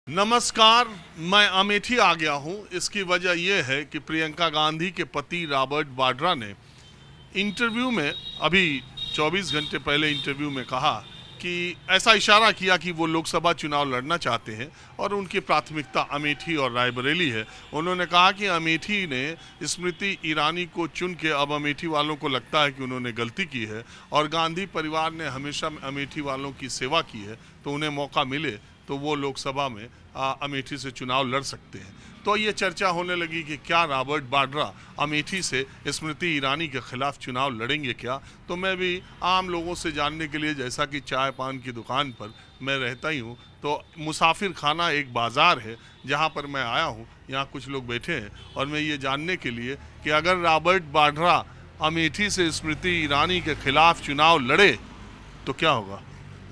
नमस्कार, मैं अमेठी आ गया हूं। इसकी वजह यह है कि प्रियंका गांधी के पति रॉबर्ट वाड्रा ने इंटरव्यू में अभी 24 घंटे पहले इंटरव्यू में कहा कि ऐसा इशारा किया कि वो लोकसभा चुनाव लड़ना चाहते हैं और उनकी प्राथमिकता अमेठी और रायबरेली है। उन्होंने कहा कि अमेठी ने स्मृति ईरानी को चुन के अब अमेठी वालों को लगता है कि उन्होंने गलती की है और गांधी परिवार ने हमेशा अमेठी वालों की सेवा की है, तो उन्हें मौका मिले तो वो लोकसभा में अमेठी से चुनाव लड़ सकते हैं। तो ये चर्चा होने लगी कि क्या रॉबर्ट वाड्रा अमेठी से स्मृति ईरानी के खिलाफ चुनाव लड़ेंगे क्या। तो मैं भी आम लोगों से जानने के लिए, जैसा कि चाय पान की दुकान पर मैं रहता ही हूँ, तो मुसाफिर खाना एक बाज़ार है जहाँ पर मैं आया हूँ। यहाँ कुछ लोग बैठे हैं और मैं ये जानने के लिए कि अगर रॉबर्ट वाड्रा अमेठी से स्मृति ईरानी के खिलाफ चुनाव लड़े तो क्या होगा।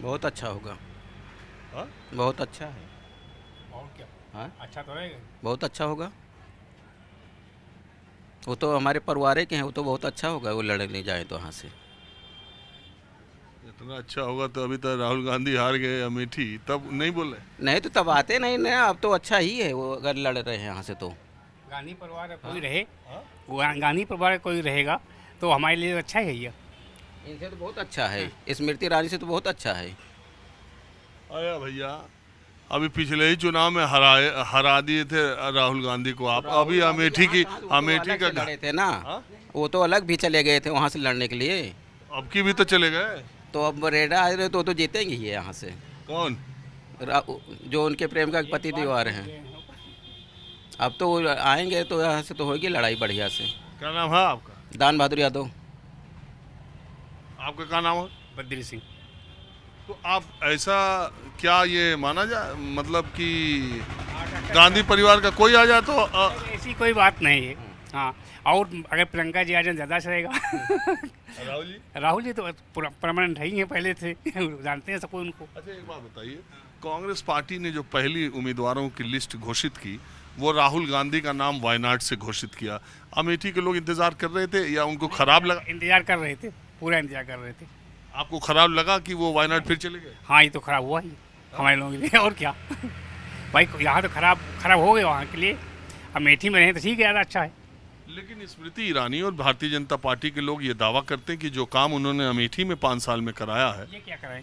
बहुत अच्छा होगा। हा? बहुत अच्छा है। और क्या? हाँ, अच्छा तो रहेगा। बहुत अच्छा होगा। वो तो हमारे परिवार के हैं, वो तो बहुत अच्छा होगा वो लड़ने जाए तो यहाँ से। इतना अच्छा होगा तो अभी तक राहुल गांधी हार गए अमेठी, तब नहीं बोले। नहीं तो तब आते नहीं ना, अब तो अच्छा ही है वो अगर लड़ रहे हैं यहाँ से तो। गांधी परिवार का कोई रहे, गांधी परिवार का कोई रहेगा तो हमारे लिए अच्छा ही है ये। इनसे तो बहुत अच्छा है, स्मृति ईरानी से तो बहुत अच्छा है। आया भैया, अभी पिछले ही चुनाव में हरा दिए थे राहुल गांधी को आप। अभी अमेठी का लड़े थे ना। हाँ? वो तो अलग भी चले गए थे वहाँ से लड़ने के लिए। अब की भी तो चले गए। तो अब रेडा आ रहे तो जीतेंगे ही यहाँ से। कौन? जो उनके प्रेमिका के पति दीवार हैं। अब तो वो आएंगे तो यहाँ से तो होगी लड़ाई बढ़िया से। क्या नाम है आपका? दान बहादुर यादव। आपका क्या नाम है? बद्री सिंह। तो आप ऐसा क्या ये माना जाए, मतलब कि गांधी परिवार का कोई आ जाए तो ऐसी कोई बात नहीं है। हाँ, और अगर प्रियंका जी आ जाए ज़्यादा चलेगा। राहुल जी तो परमानेंट है ही हैं, पहले थे। जानते हैं सबको उनको। अच्छा, एक बात बताइए, कांग्रेस पार्टी ने जो पहली उम्मीदवारों की लिस्ट घोषित की वो राहुल गांधी का नाम वायनाड से घोषित किया। अमेठी के लोग इंतजार कर रहे थे या उनको खराब लगा? इंतजार कर रहे थे, पूरा इंतजार कर रहे थे। आपको खराब लगा कि वो वायनाड फिर चले गए? हाँ, ये तो खराब हुआ ही हमारे लोगों के लिए। और क्या भाई, यहाँ तो खराब हो गए वहाँ के लिए। अमेठी में रहें तो ठीक है, ज़्यादा अच्छा है। लेकिन स्मृति ईरानी और भारतीय जनता पार्टी के लोग ये दावा करते हैं कि जो काम उन्होंने अमेठी में 5 साल में कराया है। ये क्या कराएं?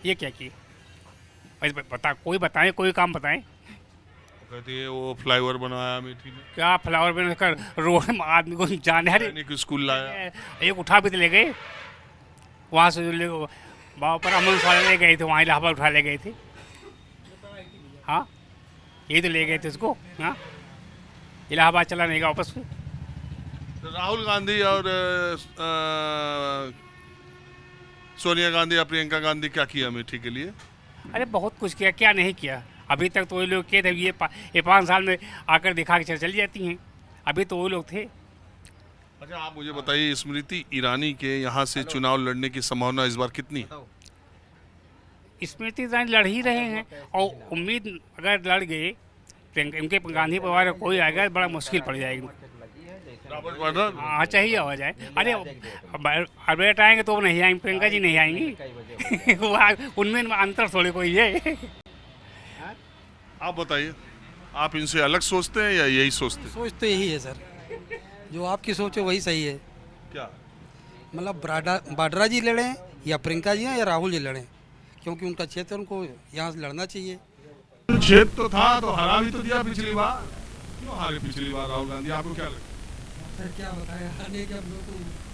ये क्या किए? कोई बताएं, कोई काम बताएं। कहते हैं वो फ्लाईओवर बनाया अमेठी में, क्या फ्लावर में कर रोड में आदमी को जाने सैनिक स्कूल लाया। एक उठा भी तो ले गए वहाँ से, जो ले बाबा पर अमन वाले ले गए थे, वहाँ इलाहाबाद उठा ले गए थे। हाँ, यही तो ले गए थे उसको। हाँ, इलाहाबाद चला नहीं गया वापस में। तो राहुल गांधी और सोनिया गांधी या प्रियंका गांधी क्या किया अमेठी के लिए? अरे बहुत कुछ किया, क्या नहीं किया। अभी तक तो वही लोग किए थे। ये 5 साल में आकर दिखा के चल जाती हैं। अभी तो वही लोग थे। अच्छा, आप मुझे बताइए, स्मृति ईरानी के यहाँ से चुनाव लड़ने की संभावना इस बार कितनी है? स्मृति ईरानी लड़ ही रहे हैं और उम्मीद अगर लड़ गए इनके गांधी परिवार का कोई आएगा बड़ा मुश्किल पड़ जाएगी। रॉबर्ट वाड्रा? हाँ, चाहिए आ जाए। अरे अबेट आएंगे तो वो नहीं आएंगे, प्रियंका जी नहीं आएंगी। उनमें अंतर थोड़ी कोई है। आप बताइए, आप इनसे अलग सोचते हैं या यही सोचते हैं? सोच तो यही है सर, जो आपकी सोच है वही सही है। क्या मतलब वाड्रा जी लड़ें या प्रियंका जी हैं या राहुल जी लड़ें, क्योंकि उनका क्षेत्र, उनको यहाँ से लड़ना चाहिए। क्षेत्र तो था तो हरा भी तो दिया पिछली बार। क्यों हारे पिछली बार राहुल गांधी? आपको क्या लगता है? क्या बताया, हारने के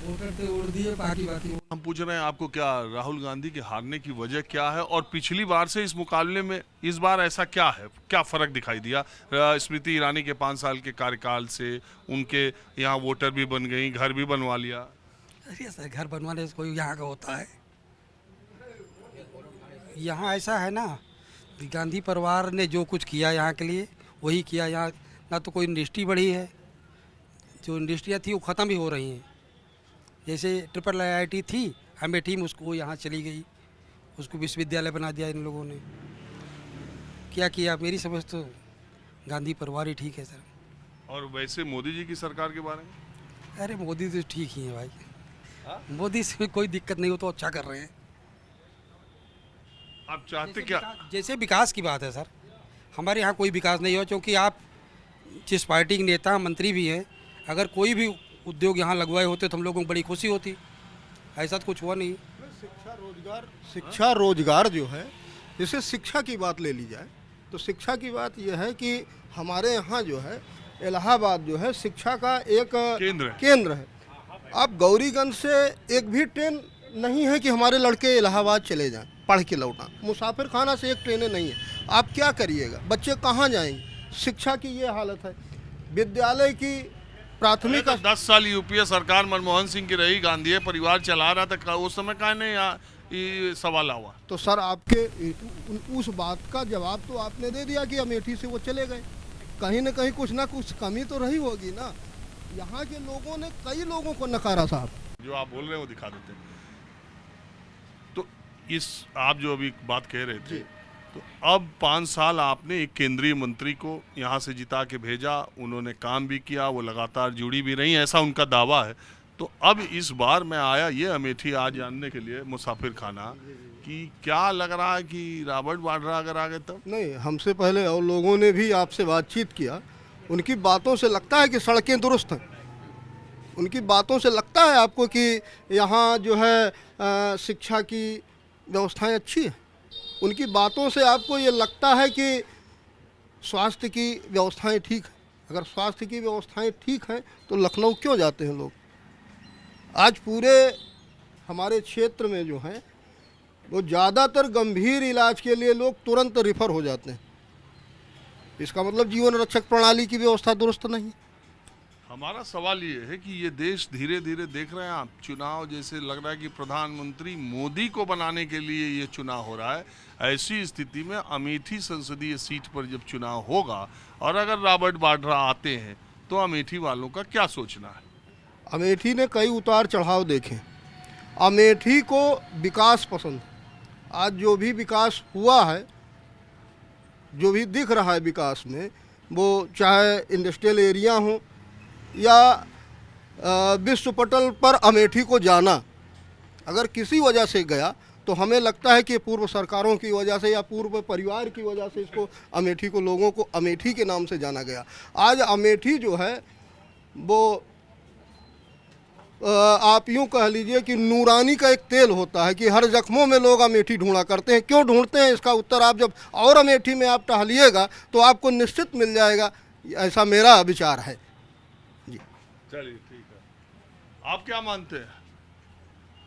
वोटर तो उड़ दिए, बाकी हम पूछ रहे हैं आपको, क्या राहुल गांधी के हारने की वजह क्या है और पिछली बार से इस मुकाबले में इस बार ऐसा क्या है, क्या फर्क दिखाई दिया? स्मृति ईरानी के 5 साल के कार्यकाल से उनके यहाँ वोटर भी बन गई, घर भी बनवा लिया। अरे सर, घर बनवाने से कोई यहाँ का होता है? यहाँ ऐसा है ना, गांधी परिवार ने जो कुछ किया यहाँ के लिए वही किया। यहाँ ना तो कोई इंडस्ट्री बढ़ी है, जो इंडस्ट्रियाँ थी वो ख़त्म भी हो रही हैं। जैसे IIIT थी अमेठी में, उसको यहाँ चली गई, उसको विश्वविद्यालय बना दिया इन लोगों ने। क्या किया? मेरी समझ तो गांधी परिवार ही ठीक है सर। और वैसे मोदी जी की सरकार के बारे में? अरे मोदी तो ठीक ही है भाई। मोदी से कोई दिक्कत नहीं हो तो अच्छा कर रहे हैं। आप चाहते क्या? जैसे विकास की बात है सर, हमारे यहाँ कोई विकास नहीं हुआ, क्योंकि आप जिस पार्टी के नेता मंत्री भी हैं, अगर कोई भी उद्योग यहाँ लगवाए होते तो हम लोगों को बड़ी खुशी होती। ऐसा तो कुछ हुआ नहीं। शिक्षा रोजगार जो है, जैसे शिक्षा की बात ले ली जाए तो शिक्षा की बात यह है कि हमारे यहाँ जो है इलाहाबाद जो है शिक्षा का एक केंद्र है। अब गौरीगंज से एक भी ट्रेन नहीं है कि हमारे लड़के इलाहाबाद चले जाएं पढ़ के लौटा। मुसाफिर खाना से एक ट्रेनें नहीं है। आप क्या करिएगा, बच्चे कहाँ जाएंगे? शिक्षा की ये हालत है। विद्यालय की प्राथमिक तो 10 साल यूपीए सरकार मनमोहन सिंह की रही, गांधी परिवार चला रहा था, उस समय का नहीं ये सवाल हुआ। तो सर आपके उस बात का जवाब तो आपने दे दिया कि अमेठी से वो चले गए। कहीं ना कहीं कुछ ना कुछ कमी तो रही होगी ना। यहाँ के लोगों ने कई लोगों को नकारा साहब। जो आप बोल रहे हैं वो दिखा देते हैं। तो इस आप जो अभी बात कह रहे थे, तो अब 5 साल आपने एक केंद्रीय मंत्री को यहाँ से जिता के भेजा, उन्होंने काम भी किया, वो लगातार जुड़ी भी रही, ऐसा उनका दावा है। तो अब इस बार मैं आया ये अमेठी आज जानने के लिए, मुसाफिर खाना, कि क्या लग रहा है कि रॉबर्ट वाड्रा अगर आ गए तब? नहीं, हमसे पहले और लोगों ने भी आपसे बातचीत किया। उनकी बातों से लगता है कि सड़कें दुरुस्त हैं। उनकी बातों से लगता है आपको कि यहाँ जो है शिक्षा की व्यवस्थाएं अच्छी हैं। उनकी बातों से आपको ये लगता है कि स्वास्थ्य की व्यवस्थाएं ठीक हैं। अगर स्वास्थ्य की व्यवस्थाएं ठीक हैं तो लखनऊ क्यों जाते हैं लोग? आज पूरे हमारे क्षेत्र में जो है वो ज़्यादातर गंभीर इलाज के लिए लोग तुरंत रिफ़र हो जाते हैं। इसका मतलब जीवन रक्षक प्रणाली की व्यवस्था दुरुस्त नहीं। हमारा सवाल ये है कि ये देश धीरे धीरे देख रहे हैं आप, चुनाव जैसे लग रहा है कि प्रधानमंत्री मोदी को बनाने के लिए ये चुनाव हो रहा है। ऐसी स्थिति में अमेठी संसदीय सीट पर जब चुनाव होगा और अगर रॉबर्ट वाड्रा आते हैं तो अमेठी वालों का क्या सोचना है? अमेठी ने कई उतार चढ़ाव देखे। अमेठी को विकास पसंद। आज जो भी विकास हुआ है, जो भी दिख रहा है विकास में, वो चाहे इंडस्ट्रियल एरिया हो या विश्व पटल पर अमेठी को जाना, अगर किसी वजह से गया तो हमें लगता है कि पूर्व सरकारों की वजह से या पूर्व परिवार की वजह से इसको अमेठी को, लोगों को अमेठी के नाम से जाना गया। आज अमेठी जो है वो आप यूँ कह लीजिए कि नूरानी का एक तेल होता है कि हर जख्मों में लोग अमेठी ढूंढा करते हैं। क्यों ढूंढते हैं इसका उत्तर आप जब और अमेठी में आप टहलिएगा तो आपको निश्चित मिल जाएगा। ऐसा मेरा विचार है जी। चलिए ठीक है, आप क्या मानते हैं?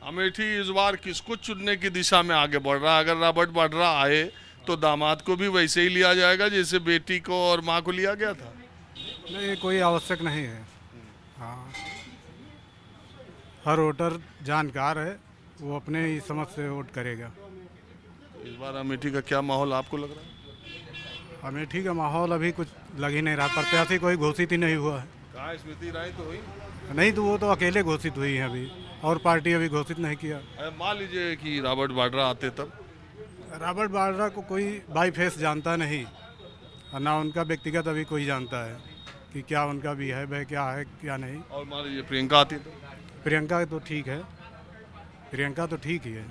अमेठी इस बार किसको चुनने की दिशा में आगे बढ़ रहा है? अगर रॉबर्ट वाड्रा आए तो दामाद को भी वैसे ही लिया जाएगा जैसे बेटी को और माँ को लिया गया था? नहीं, कोई आवश्यक नहीं है। हाँ, हर वोटर जानकार है, वो अपने ही समझ से वोट करेगा। इस बार अमेठी का क्या माहौल आपको लग रहा है? अमेठी का माहौल अभी कुछ लग ही नहीं रहा। प्रत्याशी कोई घोषित ही नहीं हुआ है। कहाँ स्मृति ईरानी तो हुई नहीं, तो वो तो अकेले घोषित हुई है अभी, और पार्टी अभी घोषित नहीं किया। मान लीजिए कि रॉबर्ट वाड्रा आते तब? रॉबर्ट वाड्रा को कोई बाई फेस जानता नहीं, और ना उनका व्यक्तिगत अभी कोई जानता है कि क्या उनका भी है क्या है क्या नहीं। और मान लीजिए प्रियंका आती तो? प्रियंका तो ठीक है, प्रियंका तो ठीक ही है।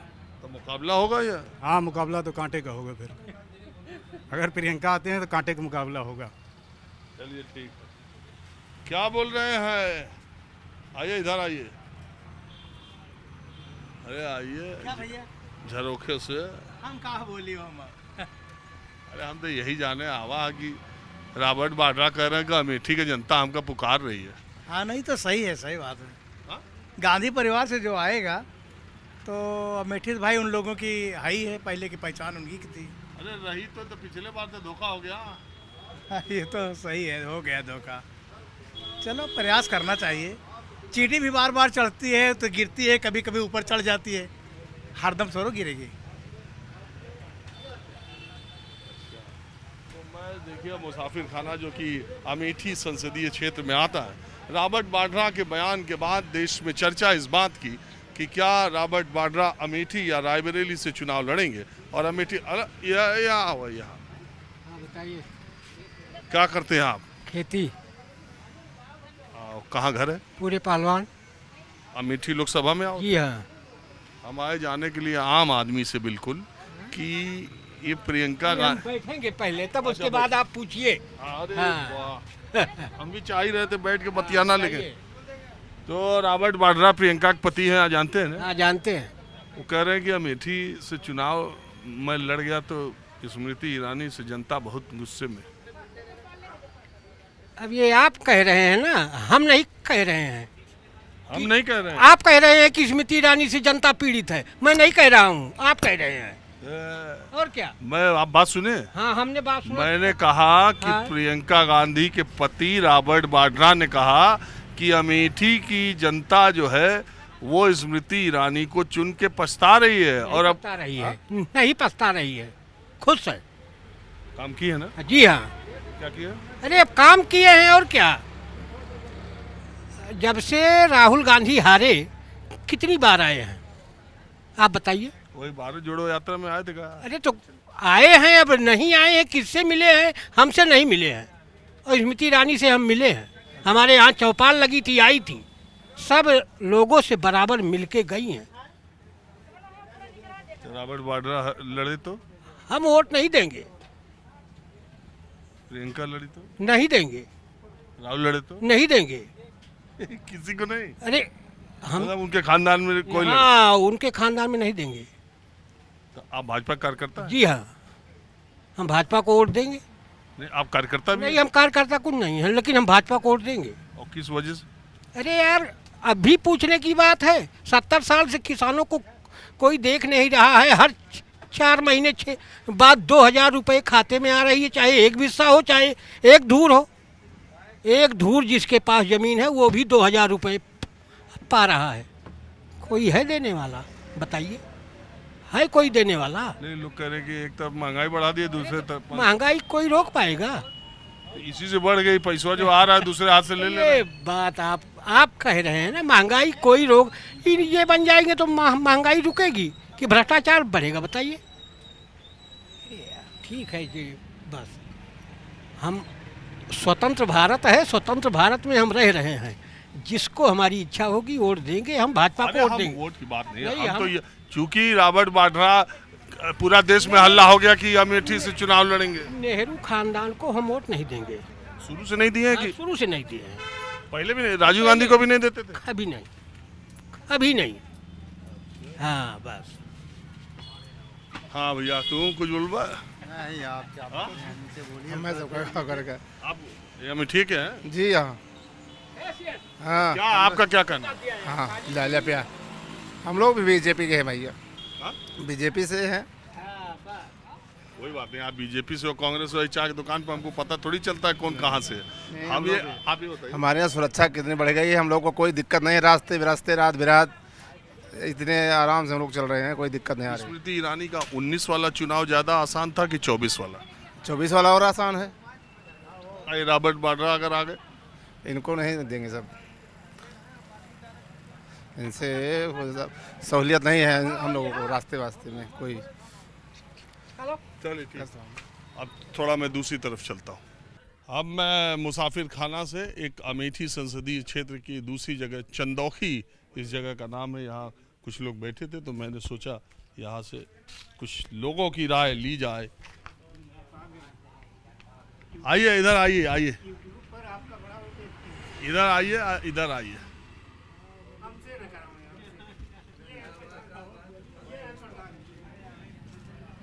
तो मुकाबला होगा या? हाँ, मुकाबला तो कांटे का होगा। फिर अगर प्रियंका आते हैं तो कांटे का मुकाबला होगा। चलिए ठीक है। क्या बोल रहे हैं? आइए, इधर आइए। अरे आइए झरोखे से। हम कहाँ बोली हम? अरे हम तो यही जाने आवा कि रॉबर्ट वाड्रा कह रहे हैं कि अमेठी की जनता हमका पुकार रही है। हाँ, नहीं तो सही है, सही बात है। हाँ? गांधी परिवार से जो आएगा तो अमेठी भाई उन लोगों की हाई है, पहले की पहचान उनकी की थी। अरे रही तो पिछले बार तो धोखा हो गया। ये तो सही है, हो गया धोखा। चलो प्रयास करना चाहिए। चींटी भी बार बार चढ़ती है तो गिरती है, कभी कभी ऊपर चढ़ जाती है, हरदम थोड़ा गिरेगी। तो मैं देखिए मुसाफिर खाना जो कि अमेठी संसदीय क्षेत्र में आता है, रॉबर्ट वाड्रा के बयान के बाद देश में चर्चा इस बात की कि क्या रॉबर्ट वाड्रा अमेठी या रायबरेली से चुनाव लड़ेंगे। और अमेठी यहाँ बताइए, क्या करते हैं आप? खेती। कहाँ घर है? पूरे पहलवान। अमेठी लोकसभा में आओ? जी हाँ। हम आए जाने के लिए आम आदमी से बिल्कुल कि ये प्रियंका हम गांधी। बैठेंगे पहले, तब उसके बाद आप पूछिए। अरे हाँ। वाह, हम भी चाह ही रहे थे बैठ के बतियाना, लेकिन तो रॉबर्ट वाड्रा प्रियंका के पति हैं, जानते हैं ना? हाँ, जानते हैं। वो कह रहे हैं कि अमेठी से चुनाव मैं लड़ गया तो स्मृति ईरानी से जनता बहुत गुस्से में। अब ये आप कह रहे हैं ना, हम नहीं कह रहे हैं। हम नहीं कह रहे हैं। आप कह रहे हैं कि स्मृति ईरानी से जनता पीड़ित है, मैं नहीं कह रहा हूँ, आप कह रहे हैं। और क्या? मैं, आप बात सुने। हाँ, हमने बात सुना। मैंने कहा कि हाँ? प्रियंका गांधी के पति रॉबर्ट वाड्रा ने कहा कि अमेठी की जनता जो है वो स्मृति ईरानी को चुन के पछता रही है, और अब पछता रही है, नहीं पछता रही है, खुश है। काम की है ना? जी हाँ। क्या किया? अरे अब काम किए हैं, और क्या। जब से राहुल गांधी हारे कितनी बार आए हैं आप बताइए? वही भारत जोड़ो यात्रा में आए थे का? अरे तो आए हैं, अब नहीं आए हैं, किससे मिले हैं? हमसे नहीं मिले हैं, और स्मृति ईरानी से हम मिले हैं। हमारे यहाँ चौपाल लगी थी, आई थी, सब लोगों से बराबर मिलके गई हैं। तो रॉबर्ट वाड्रा लड़े तो? हम वोट नहीं देंगे। प्रियंका लड़ी तो? नहीं देंगे। राहुल लड़े तो? नहीं देंगे। किसी को नहीं? अरे हम, मतलब उनके खानदान में कोई लड़े? हाँ, उनके खानदान में नहीं देंगे। तो आप भाजपा कार्यकर्ता हैं? जी हाँ, हम भाजपा को वोट देंगे। नहीं, आप कार्यकर्ता भी नहीं, हैं? हम कार्यकर्ता कुछ नहीं है, लेकिन हम भाजपा को वोट देंगे। और किस वजह से? अरे यार, अभी पूछने की बात है? 70 साल से किसानों को कोई देख नहीं रहा है। हर 4 महीने बाद 2000 रुपये खाते में आ रही है, चाहे एक बिस्सा हो चाहे एक धूर हो। एक धूर जिसके पास जमीन है वो भी 2000 रुपये पा रहा है। कोई है देने वाला? बताइए, है कोई देने वाला? नहीं, लोग कह रहे हैं कि एक तरफ महंगाई बढ़ा दी है, दूसरे तरफ महंगाई कोई रोक पाएगा? इसी से बढ़ गई। पैसा जो आ रहा है दूसरे हाथ से ले ले। ये बात आप कह रहे हैं ना, महंगाई कोई रोक, ये बन जाएंगे तो महंगाई रुकेगी कि भ्रष्टाचार बढ़ेगा? बताइए। ठीक है जी, बस हम स्वतंत्र भारत है, स्वतंत्र भारत में हम रह रहे हैं। जिसको हमारी इच्छा होगी वोट देंगे, हम भाजपा को वोट देंगे। वोट की बात नहीं, नहीं, हम तो ये, चूंकि रॉबर्ट वाड्रा पूरा देश में हल्ला हो गया कि अमेठी से चुनाव लड़ेंगे। नेहरू खानदान को हम वोट नहीं देंगे। शुरू से नहीं दिए हैं कि? शुरू से नहीं दिए हैं। पहले भी नहीं, राजीव गांधी को भी नहीं देते थे? कभी नहीं, कभी नहीं। हाँ बस। हाँ भैया, तू कुछ बोलबा? नहीं, आप क्या बोलिए। मैं सब करके आप ये में ठीक है? जी हाँ। हाँ क्या आपका क्या कहना? हाँ, लालिया प्यार। हम लोग भी बीजेपी के हैं भैया, हाँ? बीजेपी से हैं। कोई बात नहीं, आप बीजेपी से हो, कांग्रेस हो, चाय की दुकान पर हमको पता थोड़ी चलता है कौन कहाँ से है। हम ये, आप ये बताइए। हमारे यहाँ सुरक्षा कितनी बढ़ गई है, हम लोग को कोई दिक्कत नहीं है। रास्ते बिरास्ते रात बिरात इतने आराम से हम लोग चल रहे हैं, कोई दिक्कत नहीं आ रही। स्मृति ईरानी का 19 वाला चुनाव ज्यादा आसान था कि 24 वाला? 24 वाला और आसान है। अरे रॉबर्ट वाड्रा अगर आ गए? इनको नहीं देंगे सब, इनसे सहूलियत नहीं है हम लोगों को रास्ते वास्ते में कोई। चलिए ठीक है, अब थोड़ा मैं दूसरी तरफ चलता हूँ। अब मैं मुसाफिर खाना से एक अमेठी संसदीय क्षेत्र की दूसरी जगह, चंदौखी इस जगह का नाम है, यहाँ कुछ लोग बैठे थे तो मैंने सोचा यहाँ से कुछ लोगों की राय ली जाए। आइए, इधर आइए, आइए इधर आइए, इधर आइए।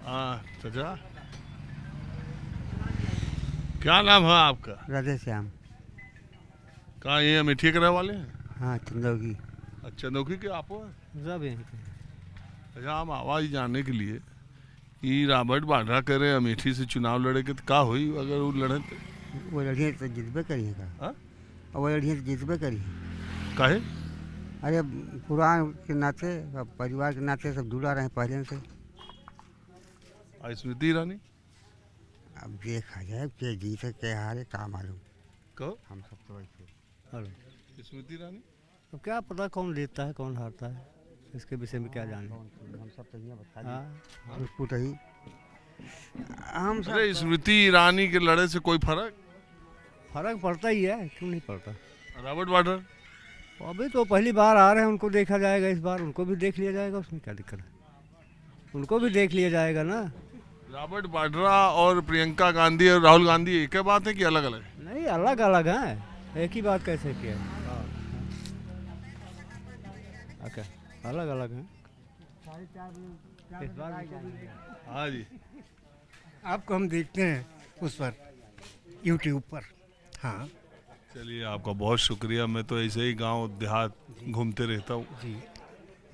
हाँ चाचा, क्या नाम है आपका? राधे श्याम। कहाँ, ये अमेठी के रहने वाले हैं? हाँ, चंदौकी। अच्छा, चंदौकी के आप हो? सब यहीं पे। अच्छा, हम आवाज़ जानने के लिए कि रॉबर्ट वाड्रा कह रहे अमेठी से चुनाव लड़े के, तो क्या हुई अगर वो लड़े तो? वो लड़िए तो जितबे करी है का? हाँ? और वो लड़िए तो जितबे करी है। काहे? अरे पुराण के नाते, परिवार के नाते सब जुड़ा रहे पहले से। स्मृति ईरानी? अब देखा जाए के जीत है के हारे, का मालूम। कहो, हम सब तो वैसे। हेलो, स्मृति ईरानी? अब क्या पता कौन जीतता है कौन हारता है, इसके विषय में क्या जाने। हम सब तो ये बता हाँ, कुछ ही हम सब अरे स्मृति ईरानी के लड़े से कोई फर्क? फर्क पड़ता ही है, क्यों नहीं पड़ता। रॉबर्ट वाड्रा? अभी तो पहली बार आ रहे हैं, उनको देखा जाएगा, इस बार उनको भी देख लिया जाएगा, उसमें क्या दिक्कत है। उनको भी देख लिया जाएगा ना। रॉबर्ट वाड्रा और प्रियंका गांधी और राहुल गांधी एक ही बात है कि अलग अलग है? नहीं, अलग अलग हैं, एक ही बात कैसे किया? ओके, अलग अलग हैं। हाँ जी, आपको हम देखते हैं उस पर, यूट्यूब पर। हाँ चलिए आपका बहुत शुक्रिया। मैं तो ऐसे ही गांव देहात घूमते रहता हूँ जी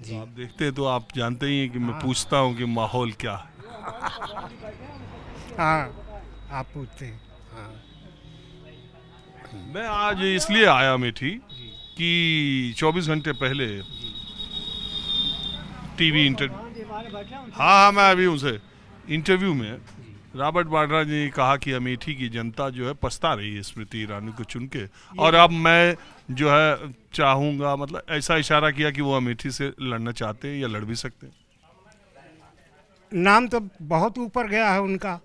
तो आप देखते हैं तो आप जानते ही हैं कि मैं पूछता हूँ कि माहौल क्या है। हाँ, आप पूछते हैं। हाँ मैं आज इसलिए आया अमेठी कि 24 घंटे पहले टीवी इंटरव्यू, हाँ मैं अभी उनसे इंटरव्यू में रॉबर्ट वाड्रा ने कहा कि अमेठी की जनता जो है पछता रही है स्मृति ईरानी को चुन के, और अब मैं जो है चाहूँगा, मतलब ऐसा इशारा किया कि वो अमेठी से लड़ना चाहते हैं या लड़ भी सकते हैं। नाम तो बहुत ऊपर गया है उनका,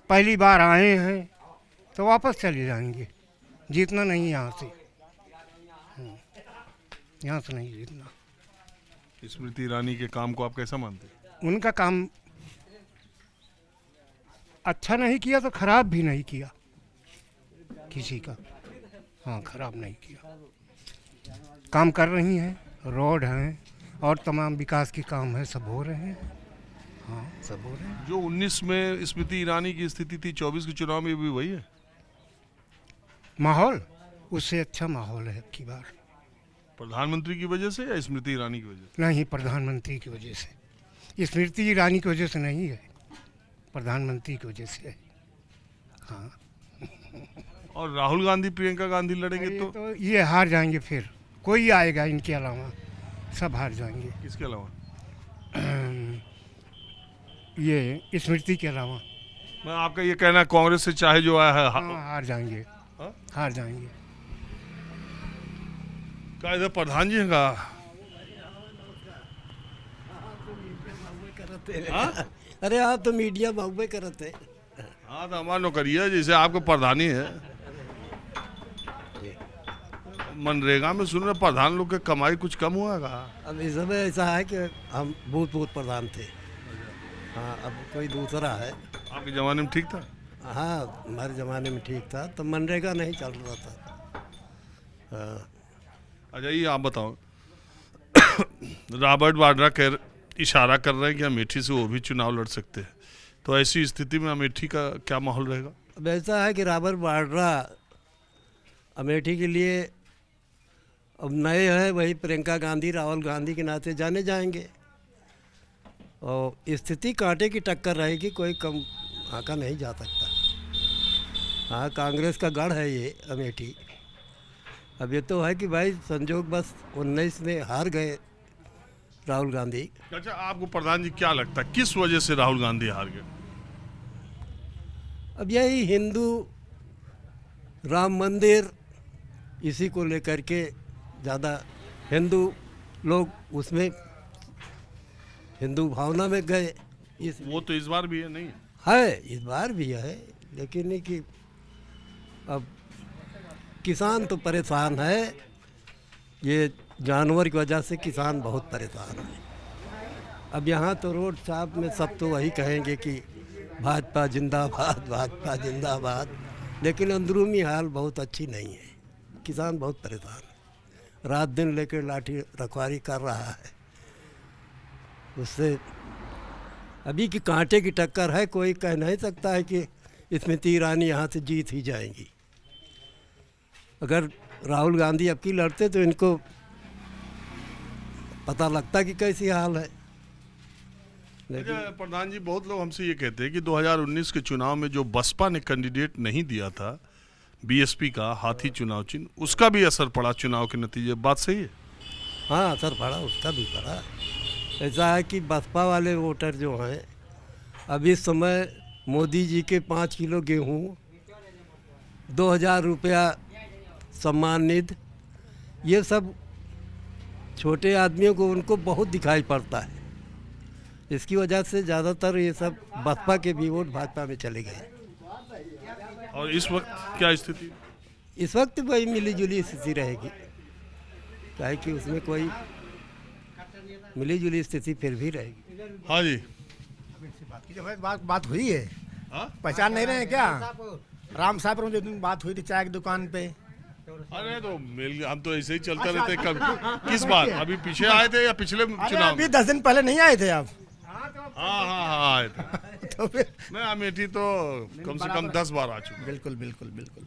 पहली बार आए हैं तो वापस चले जाएंगे, जीतना नहीं यहाँ से, यहाँ से नहीं जीतना। स्मृति ईरानी के काम को आप कैसा मानते हैं? उनका काम अच्छा नहीं किया तो खराब भी नहीं किया किसी का। हाँ, खराब नहीं किया, काम कर रही हैं, रोड हैं और तमाम विकास के काम है, सब हो रहे हैं। हाँ, सब हो रहे हैं। जो 19 में स्मृति ईरानी की स्थिति थी 24 के चुनाव में भी वही है? माहौल उससे अच्छा माहौल है की बार। प्रधानमंत्री की वजह से या स्मृति ईरानी की वजह से? नहीं, प्रधानमंत्री की वजह से। स्मृति ईरानी की वजह से नहीं है, प्रधानमंत्री की वजह से है। हाँ। और राहुल गांधी प्रियंका गांधी लड़ेंगे तो ये हार जाएंगे, फिर कोई आएगा इनके अलावा, सब हार जाएंगे। किसके अलावा? ये स्मृति के अलावा। मैं आपका ये कहना कांग्रेस से चाहे जो आया है हाँ, हार जाएंगे। हार जाएंगे। क्या इधर प्रधान जी का? अरे आप तो मीडिया बाबू करते। हाँ तो हमारा नौकरिया जैसे आपको प्रधानी है। मनरेगा में सुन रहे प्रधान लोग के कमाई कुछ कम हुआ का? अब इस समय ऐसा है कि हम भूतपूर्व प्रधान थे। हाँ, अब कोई दूसरा है। आपके ज़माने में ठीक था? हाँ, हमारे ज़माने में ठीक था, तो मनरेगा नहीं चल रहा था। हाँ। अच्छा ये आप बताओ, रॉबर्ट वाड्रा इशारा कर रहे हैं कि अमेठी से वो भी चुनाव लड़ सकते हैं, तो ऐसी स्थिति में अमेठी का क्या माहौल रहेगा? अब ऐसा है कि रॉबर्ट वाड्रा अमेठी के लिए अब नए हैं, वही प्रियंका गांधी राहुल गांधी के नाते जाने जाएंगे, और स्थिति कांटे की टक्कर रहेगी, कोई कम आका नहीं जा सकता। हाँ, कांग्रेस का गढ़ है ये अमेठी। अब ये तो है कि भाई संजोग बस 19 में हार गए राहुल गांधी। अच्छा, आपको प्रधान जी क्या लगता है किस वजह से राहुल गांधी हार गए? अब यही हिंदू राम मंदिर, इसी को लेकर के ज़्यादा हिंदू लोग उसमें हिंदू भावना में गए। वो तो इस बार भी है, नहीं है, इस बार भी है, लेकिन ये कि अब किसान तो परेशान है, ये जानवर की वजह से किसान बहुत परेशान है। अब यहाँ तो रोड साहब में सब तो वही कहेंगे कि भाजपा जिंदाबाद, भाजपा जिंदाबाद, लेकिन अंदरूनी हाल बहुत अच्छी नहीं है, किसान बहुत परेशान है, रात दिन लेकर लाठी रखवारी कर रहा है। उससे अभी की कांटे की टक्कर है, कोई कह नहीं सकता है कि स्मृति ईरानी यहाँ से जीत ही जाएंगी। अगर राहुल गांधी अब की लड़ते तो इनको पता लगता कि कैसी हाल है। लेकिन प्रधान जी, बहुत लोग हमसे ये कहते हैं कि 2019 के चुनाव में जो बसपा ने कैंडिडेट नहीं दिया था, बीएसपी का हाथी चुनाव चिन्ह, उसका भी असर पड़ा चुनाव के नतीजे, बात सही है? हाँ, असर पड़ा, उसका भी पड़ा। ऐसा है कि बसपा वाले वोटर जो हैं, अब इस समय मोदी जी के 5 किलो गेहूँ, 2000 रुपया सम्मान निधि, ये सब छोटे आदमियों को उनको बहुत दिखाई पड़ता है। इसकी वजह से ज़्यादातर ये सब बसपा के भी वोट भाजपा में चले गए। और इस वक्त क्या स्थिति? इस वक्त वही मिली जुली स्थिति रहेगी, क्या है कि उसमें कोई मिली जुली स्थिति फिर भी रहेगी। हाँ जी। बात कीजिए भाई, बात हुई है। हाँ? पहचान नहीं रहे हैं क्या? राम साहब जो दिन बात हुई थी चाय की दुकान पे। अरे तो हम तो ऐसे ही चलते रहते कब किस बात अभी पीछे आए थे या पिछले चुनाव अभी 10 दिन पहले नहीं आए थे आप? हाँ आए थे। तो फिर मैं अमेठी तो कम से कम 10 बार आ चुका। बिल्कुल बिल्कुल बिल्कुल।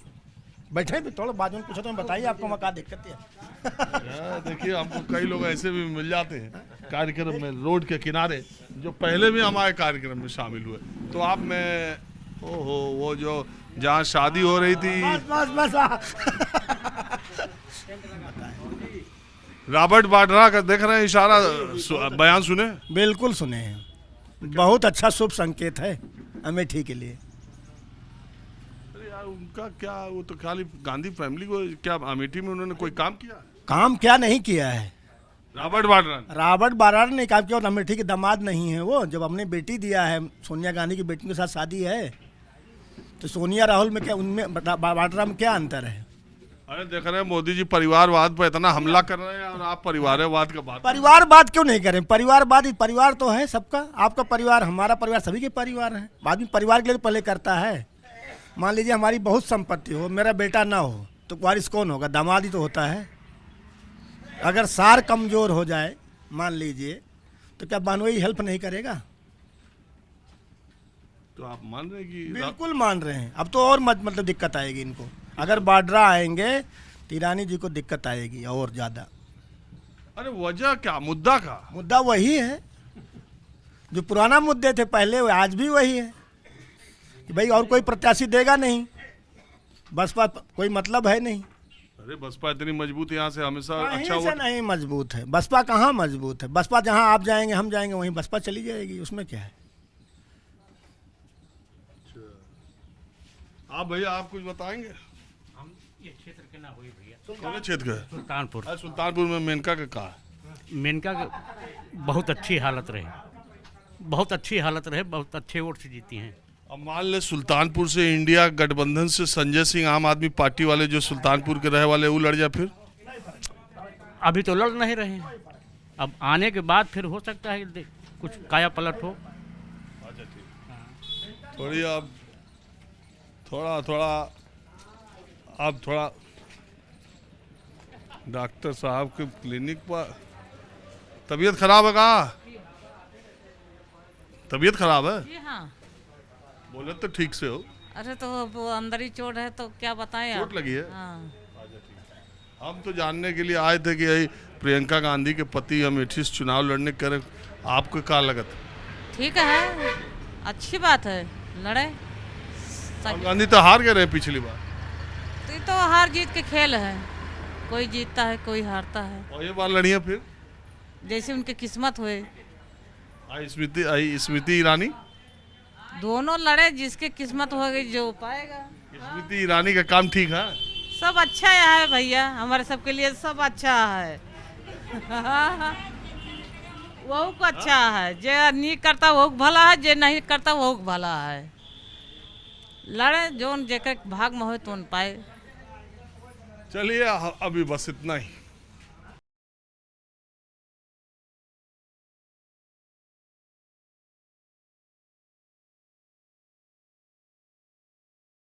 बैठे भी थोड़ा बाजू में पूछो तो बताइए आपको वहाँ क्या दिक्कत है। देखिए हमको कई लोग ऐसे भी मिल जाते हैं कार्यक्रम में रोड के किनारे जो पहले भी हमारे कार्यक्रम में शामिल हुए। तो आप में ओहो वो जो जहाँ शादी हो रही थी बस रॉबर्ट वाड्रा का देख रहे हैं इशारा बयान सुने? बिल्कुल सुने हैं, बहुत अच्छा शुभ संकेत है अमेठी के लिए। अरे यार उनका क्या, वो तो खाली गांधी फैमिली को क्या अमेठी में उन्होंने कोई काम किया? काम क्या नहीं किया है रॉबर्ट वाड्रा ने काम किया। और अमेठी के दामाद नहीं है वो, जब हमने बेटी दिया है सोनिया गांधी की बेटी के साथ शादी है, तो सोनिया राहुल में क्या, उनमें वाड्रा में क्या अंतर है? अरे देख रहे हैं मोदी जी परिवारवाद पर इतना हमला कर रहे हैं और आप परिवारवाद का बात। परिवारवाद क्यों नहीं करें? परिवार तो है सबका, आपका परिवार, हमारा परिवार, सभी के परिवार हैं। आदमी परिवार के लिए पहले करता है। मान लीजिए हमारी बहुत संपत्ति हो, मेरा बेटा ना हो, तो वारिस कौन होगा? दामाद ही तो होता है। अगर सार कमजोर हो जाए मान लीजिए, तो क्या बानोई हेल्प नहीं करेगा? तो आप मान रहे हैं कि? बिल्कुल मान रहे हैं। अब तो और मतलब दिक्कत आएगी इनको। अगर वाड्रा आएंगे तो ईरानी जी को दिक्कत आएगी और ज्यादा। अरे वजह क्या? मुद्दा वही है जो पुराना मुद्दे थे पहले, आज भी वही है कि भाई और कोई प्रत्याशी देगा नहीं, बसपा कोई मतलब है नहीं। अरे बसपा इतनी मजबूत यहाँ से हमेशा अच्छा वोट नहीं मजबूत है। बसपा कहाँ मजबूत है? बसपा जहाँ आप जाएंगे हम जाएंगे वहीं बसपा चली जाएगी, उसमें क्या है? आप भैया आप कुछ बताएंगे? हम ये क्षेत्र के ना हुए भैया। कौन क्षेत्र का? सुल्तानपुर में मेनका का कहा है? मेनका बहुत अच्छी हालत रहे, बहुत अच्छे वोट से जीती हैं। अब मान ले सुल्तानपुर से इंडिया गठबंधन से संजय सिंह आम आदमी पार्टी वाले जो सुल्तानपुर के रहे वाले वो लड़ जाए, फिर? अभी तो लड़ नहीं रहे हैं, अब आने के बाद फिर हो सकता है कुछ काया पलट हो। अच्छा ठीक। थोड़ी अब थोड़ा डॉक्टर साहब के क्लिनिक पर तबीयत खराब है का? तबीयत खराब है? जी हाँ। बोले तो ठीक से हो। अरे तो वो अंदर ही चोट है, तो क्या बताएं आप? चोट लगी है? हाँ। हम तो जानने के लिए आए थे कि प्रियंका गांधी के पति अमेठी से चुनाव लड़ने करे, आपको क्या लगता? ठीक है, अच्छी बात है, लड़े। गांधी तो हार गए रहे पिछली बार। तो ये तो हार जीत के खेल है, कोई जीतता है कोई हारता है। और ये बार लड़ी है फिर जैसे उनकी किस्मत हुए। स्मृति ईरानी दोनों लड़े, जिसकी किस्मत हो गई जो पाएगा। स्मृति ईरानी का काम ठीक है? सब अच्छा है भैया, हमारे सबके लिए सब अच्छा है। वो को अच्छा है, जे नहीं करता वो भला है, जे नहीं करता वो भला है। लड़े जोन जेकर भाग में हो तो पाए। चलिए अभी बस इतना ही।